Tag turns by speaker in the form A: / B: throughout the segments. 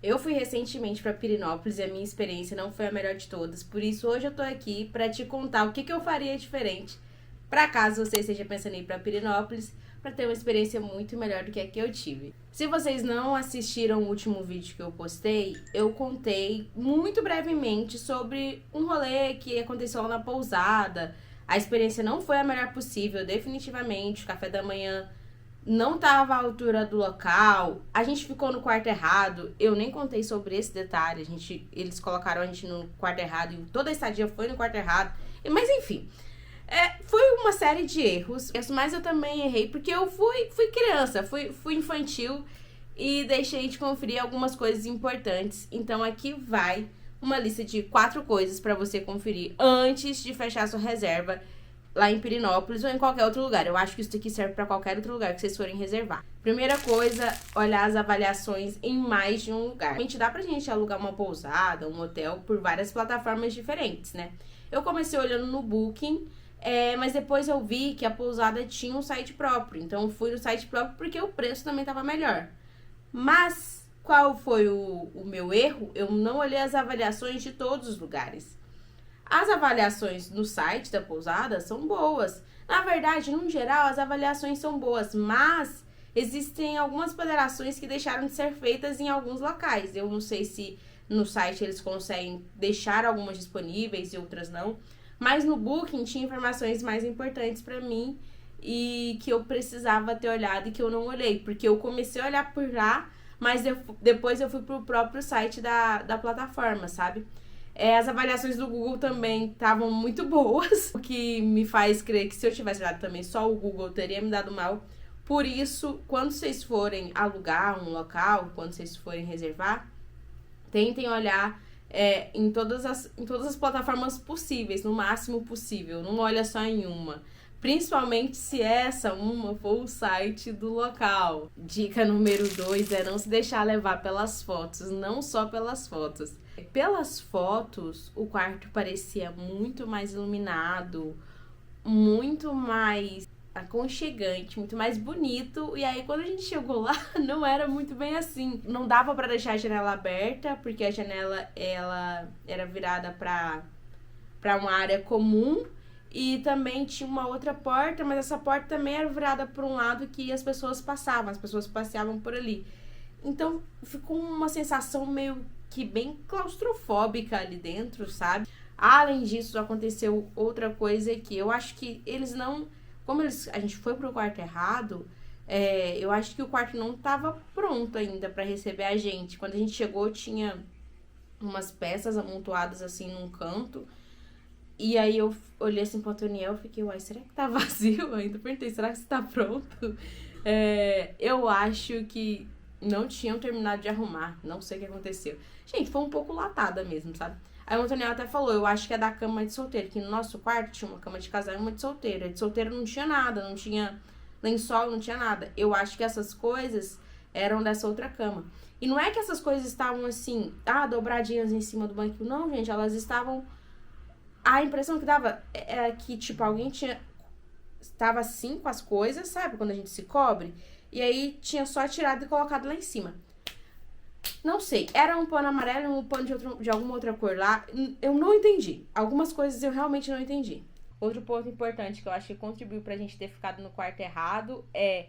A: Eu fui recentemente para Pirenópolis e a minha experiência não foi a melhor de todas, por isso hoje eu tô aqui para te contar o que eu faria diferente para caso você esteja pensando em ir para Pirenópolis, para ter uma experiência muito melhor do que a que eu tive. Se vocês não assistiram o último vídeo que eu postei, eu contei muito brevemente sobre um rolê que aconteceu lá na pousada. A experiência não foi a melhor possível, definitivamente. O café da manhã não estava à altura do local, a gente ficou no quarto errado, eu nem contei sobre esse detalhe, eles colocaram a gente no quarto errado e toda a estadia foi no quarto errado, mas enfim, foi uma série de erros, mas eu também errei porque eu fui criança, fui infantil e deixei de conferir algumas coisas importantes, então aqui vai uma lista de 4 coisas para você conferir antes de fechar sua reserva lá em Pirenópolis ou em qualquer outro lugar. Eu acho que isso aqui serve para qualquer outro lugar que vocês forem reservar. Primeira coisa, olhar as avaliações em mais de um lugar. A gente dá pra gente alugar uma pousada, um hotel por várias plataformas diferentes, né? Eu comecei olhando no Booking, mas depois eu vi que a pousada tinha um site próprio. Então fui no site próprio porque o preço também estava melhor. Mas qual foi o meu erro? Eu não olhei as avaliações de todos os lugares. As avaliações no site da pousada são boas. Na verdade, no geral, as avaliações são boas, mas existem algumas ponderações que deixaram de ser feitas em alguns locais. Eu não sei se no site eles conseguem deixar algumas disponíveis e outras não, mas no Booking tinha informações mais importantes para mim e que eu precisava ter olhado e que eu não olhei, porque eu comecei a olhar por lá, mas depois eu fui pro próprio site da plataforma, sabe? As avaliações do Google também estavam muito boas, o que me faz crer que se eu tivesse dado também só o Google, teria me dado mal. Por isso, quando vocês forem alugar um local, quando vocês forem reservar, tentem olhar em todas as plataformas possíveis, no máximo possível. Não olha só em uma. Principalmente se essa uma for o site do local. Dica número 2 é não se deixar levar pelas fotos, não só pelas fotos. Pelas fotos, o quarto parecia muito mais iluminado, muito mais aconchegante, muito mais bonito. E aí, quando a gente chegou lá, não era muito bem assim. Não dava pra deixar a janela aberta, porque a janela ela era virada pra uma área comum. E também tinha uma outra porta, mas essa porta também era virada por um lado que as pessoas passavam, as pessoas passeavam por ali. Então ficou uma sensação meio que bem claustrofóbica ali dentro, sabe? Além disso, aconteceu outra coisa que eu acho que eles não. A gente foi pro quarto errado, eu acho que o quarto não estava pronto ainda para receber a gente. Quando a gente chegou, tinha umas peças amontoadas assim num canto. E aí eu olhei assim pro Antoniel e fiquei, uai, será que tá vazio? Eu ainda perguntei, será que você tá pronto? Eu acho que não tinham terminado de arrumar, não sei o que aconteceu. Gente, foi um pouco latada mesmo, sabe? Aí o Antoniel até falou, eu acho que é da cama de solteiro, que no nosso quarto tinha uma cama de casal e uma de solteiro. A de solteiro não tinha nada, não tinha lençol, não tinha nada. Eu acho que essas coisas eram dessa outra cama. E não é que essas coisas estavam assim, dobradinhas em cima do banquinho. Não, gente, elas estavam... A impressão que dava é que, tipo, alguém estava assim com as coisas, sabe? Quando a gente se cobre. E aí tinha só tirado e colocado lá em cima. Não sei, era um pano amarelo, um pano de alguma outra cor lá. Eu não entendi. Algumas coisas eu realmente não entendi. Outro ponto importante que eu acho que contribuiu pra gente ter ficado no quarto errado é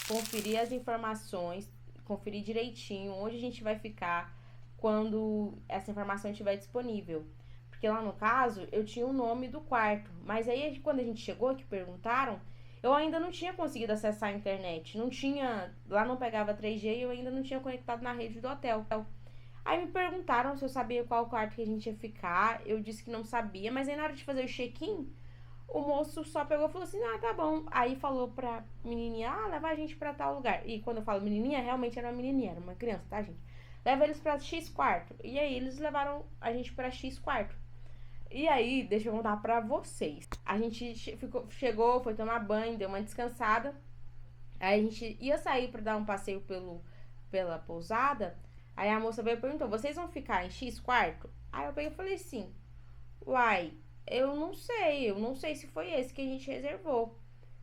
A: conferir as informações, conferir direitinho onde a gente vai ficar quando essa informação estiver disponível. Porque lá no caso, eu tinha o nome do quarto. Mas aí, quando a gente chegou, que perguntaram, eu ainda não tinha conseguido acessar a internet. Não tinha... Lá não pegava 3G e eu ainda não tinha conectado na rede do hotel. Aí me perguntaram se eu sabia qual quarto que a gente ia ficar. Eu disse que não sabia. Mas aí, na hora de fazer o check-in, o moço só pegou e falou assim, tá bom. Aí falou pra menininha, leva a gente pra tal lugar. E quando eu falo menininha, realmente era uma menininha, era uma criança, tá, gente? Leva eles pra X quarto. E aí, eles levaram a gente pra X quarto. E aí, deixa eu contar pra vocês. A gente chegou, foi tomar banho, deu uma descansada. Aí a gente ia sair pra dar um passeio pela pousada. Aí a moça veio e perguntou, vocês vão ficar em X quarto? Aí eu peguei e falei assim, uai, eu não sei se foi esse que a gente reservou.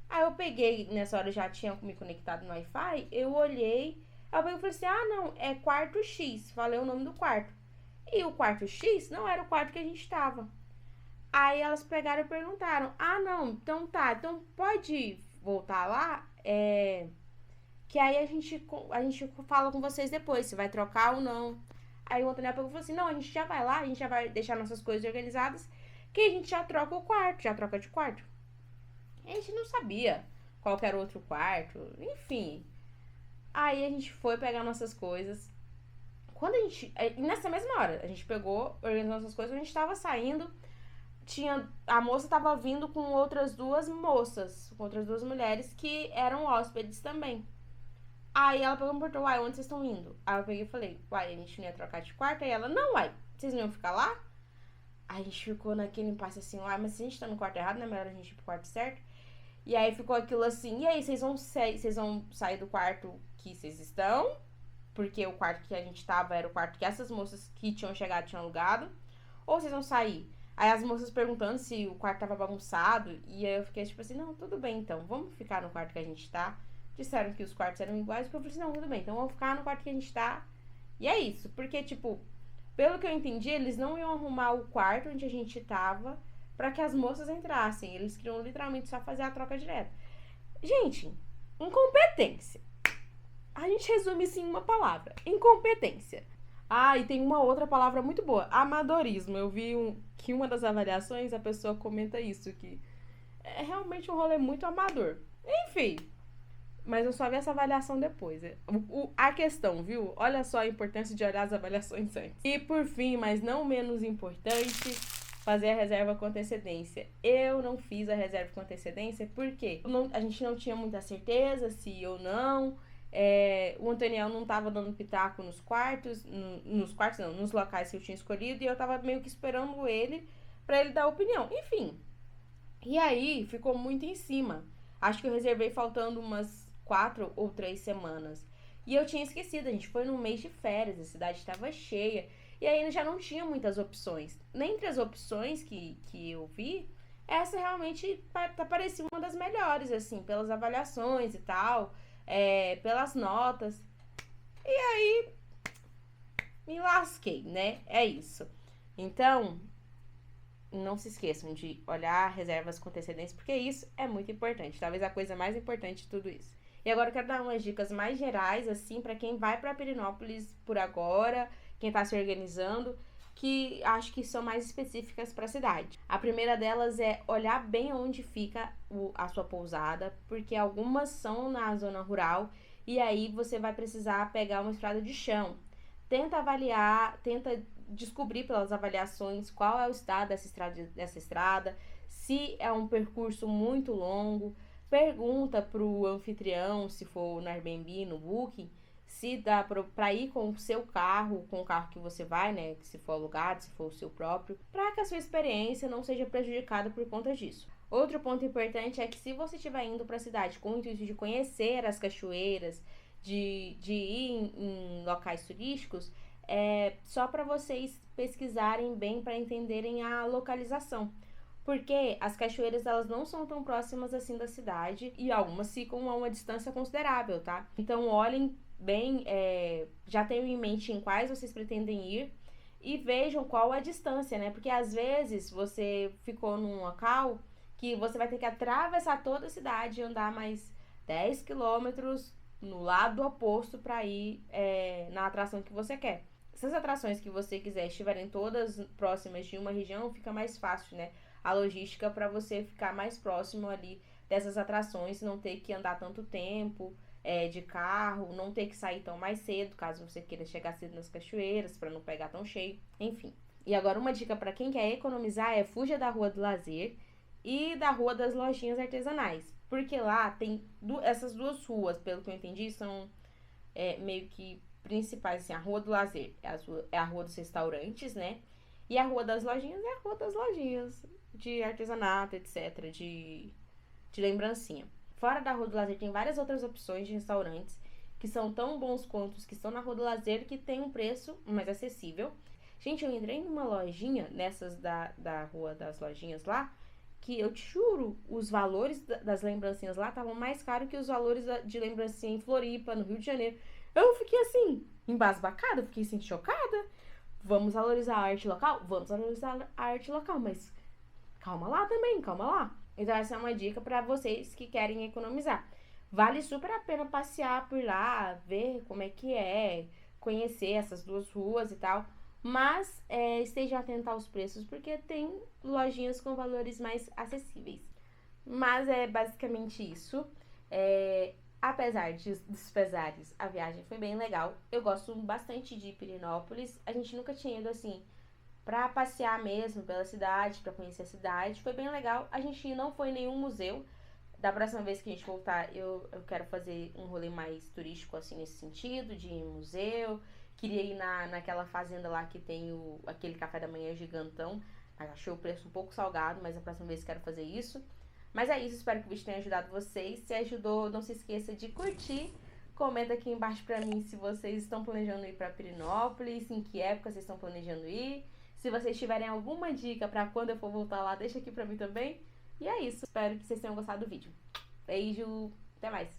A: Aí eu peguei, nessa hora eu já tinha me conectado no Wi-Fi, eu olhei, Aí eu peguei e falei assim, não, é quarto X. Falei o nome do quarto. E o quarto X não era o quarto que a gente tava. Aí elas pegaram e perguntaram, não, então tá, então pode voltar lá? Que aí a gente fala com vocês depois, se vai trocar ou não. Aí o Antônio pegou e falou assim, não, a gente já vai lá, a gente já vai deixar nossas coisas organizadas, que a gente já troca o quarto, já troca de quarto. A gente não sabia qual era o outro quarto, enfim. Aí a gente foi pegar nossas coisas. Quando a gente. Nessa mesma hora, a gente pegou, organizou nossas coisas, a gente tava saindo. A moça tava vindo com outras duas moças, com outras duas mulheres que eram hóspedes também. Aí ela pegou e me perguntou, onde vocês estão indo? Aí eu peguei e falei, a gente não ia trocar de quarto? Aí ela, não, vocês não iam ficar lá? Aí a gente ficou naquele impasse assim, mas se a gente tá no quarto errado, não é melhor a gente ir pro quarto certo? E aí ficou aquilo assim, e aí, vocês vão sair do quarto que vocês estão? Porque o quarto que a gente tava era o quarto que essas moças que tinham chegado tinham alugado. Ou vocês vão sair? Aí as moças perguntando se o quarto tava bagunçado. E aí eu fiquei tipo assim, não, tudo bem então, vamos ficar no quarto que a gente tá. Disseram que os quartos eram iguais, porque eu falei assim, não, tudo bem, então vamos ficar no quarto que a gente tá. E é isso, porque tipo, pelo que eu entendi, eles não iam arrumar o quarto onde a gente tava pra que as moças entrassem. Eles queriam literalmente só fazer a troca direta. Gente, incompetência. A gente resume isso em uma palavra: incompetência. E tem uma outra palavra muito boa: amadorismo. Eu vi que uma das avaliações a pessoa comenta isso, que é realmente um rolê muito amador. Enfim, mas eu só vi essa avaliação depois. A questão, viu? Olha só a importância de olhar as avaliações antes. E por fim, mas não menos importante, fazer a reserva com antecedência. Eu não fiz a reserva com antecedência porque a gente não tinha muita certeza se ia ou não. O Antoniel não tava dando pitaco nos quartos, nos locais que eu tinha escolhido, e eu tava meio que esperando ele pra ele dar opinião. Enfim. E aí ficou muito em cima. Acho que eu reservei faltando umas 4 ou 3 semanas. E eu tinha esquecido, a gente foi no mês de férias, a cidade estava cheia. E aí já não tinha muitas opções. Dentre as opções que eu vi, essa realmente parecia uma das melhores, assim, pelas avaliações e tal, pelas notas. E aí, me lasquei, né? É isso. Então, não se esqueçam de olhar reservas com antecedência, porque isso é muito importante. Talvez a coisa mais importante de tudo isso. E agora eu quero dar umas dicas mais gerais, assim, para quem vai para Pirenópolis por agora, quem tá se organizando, que acho que são mais específicas para a cidade. A primeira delas é olhar bem onde fica a sua pousada, porque algumas são na zona rural e aí você vai precisar pegar uma estrada de chão. Tenta avaliar, tenta descobrir pelas avaliações qual é o estado dessa estrada, se é um percurso muito longo. Pergunta pro anfitrião, se for no Airbnb, no Booking, se dá pra ir com o seu carro, com o carro que você vai, né? Se for alugado, se for o seu próprio, para que a sua experiência não seja prejudicada por conta disso. Outro ponto importante é que se você estiver indo para a cidade com o intuito de conhecer as cachoeiras, de ir em locais turísticos, só para vocês pesquisarem bem para entenderem a localização. Porque as cachoeiras, elas não são tão próximas assim da cidade e algumas ficam a uma distância considerável, tá? Então olhem bem, já tenham em mente em quais vocês pretendem ir e vejam qual a distância, né? Porque às vezes você ficou num local que você vai ter que atravessar toda a cidade e andar mais 10 quilômetros no lado oposto para ir na atração que você quer. Se as atrações que você quiser estiverem todas próximas de uma região, fica mais fácil, né? A logística para você ficar mais próximo ali dessas atrações, não ter que andar tanto tempo de carro, não ter que sair tão mais cedo, caso você queira chegar cedo nas cachoeiras, para não pegar tão cheio, enfim. E agora uma dica para quem quer economizar fuja da Rua do Lazer e da Rua das Lojinhas Artesanais, porque lá tem essas duas ruas, pelo que eu entendi, são meio que principais, assim. A Rua do Lazer é a Rua dos Restaurantes, né? E a Rua das Lojinhas é a Rua das Lojinhas de artesanato, etc, de lembrancinha. Fora da Rua do Lazer tem várias outras opções de restaurantes que são tão bons quanto os que estão na Rua do Lazer, que tem um preço mais acessível. Gente, eu entrei numa lojinha, nessas da Rua das Lojinhas lá, que eu te juro, os valores das lembrancinhas lá estavam mais caros que os valores de lembrancinha em Floripa, no Rio de Janeiro. Eu fiquei assim, embasbacada, fiquei assim, chocada. Vamos valorizar a arte local? Vamos valorizar a arte local, mas calma lá também, calma lá. Então essa é uma dica para vocês que querem economizar. Vale super a pena passear por lá, ver como é que é, conhecer essas duas ruas e tal. Mas estejam atentos aos preços, porque tem lojinhas com valores mais acessíveis. Mas é basicamente isso. Apesar dos pesares, a viagem foi bem legal. Eu gosto bastante de Pirenópolis. A gente nunca tinha ido assim pra passear mesmo pela cidade, pra conhecer a cidade. Foi bem legal. A gente não foi em nenhum museu. Da próxima vez que a gente voltar, eu quero fazer um rolê mais turístico, assim, nesse sentido, de ir em museu. Queria ir naquela fazenda lá que tem aquele café da manhã gigantão. Mas achei o preço um pouco salgado, mas a próxima vez quero fazer isso. Mas é isso, espero que o vídeo tenha ajudado vocês. Se ajudou, não se esqueça de curtir. Comenta aqui embaixo pra mim se vocês estão planejando ir pra Pirenópolis, em que época vocês estão planejando ir. Se vocês tiverem alguma dica pra quando eu for voltar lá, deixa aqui pra mim também. E é isso, espero que vocês tenham gostado do vídeo. Beijo, até mais!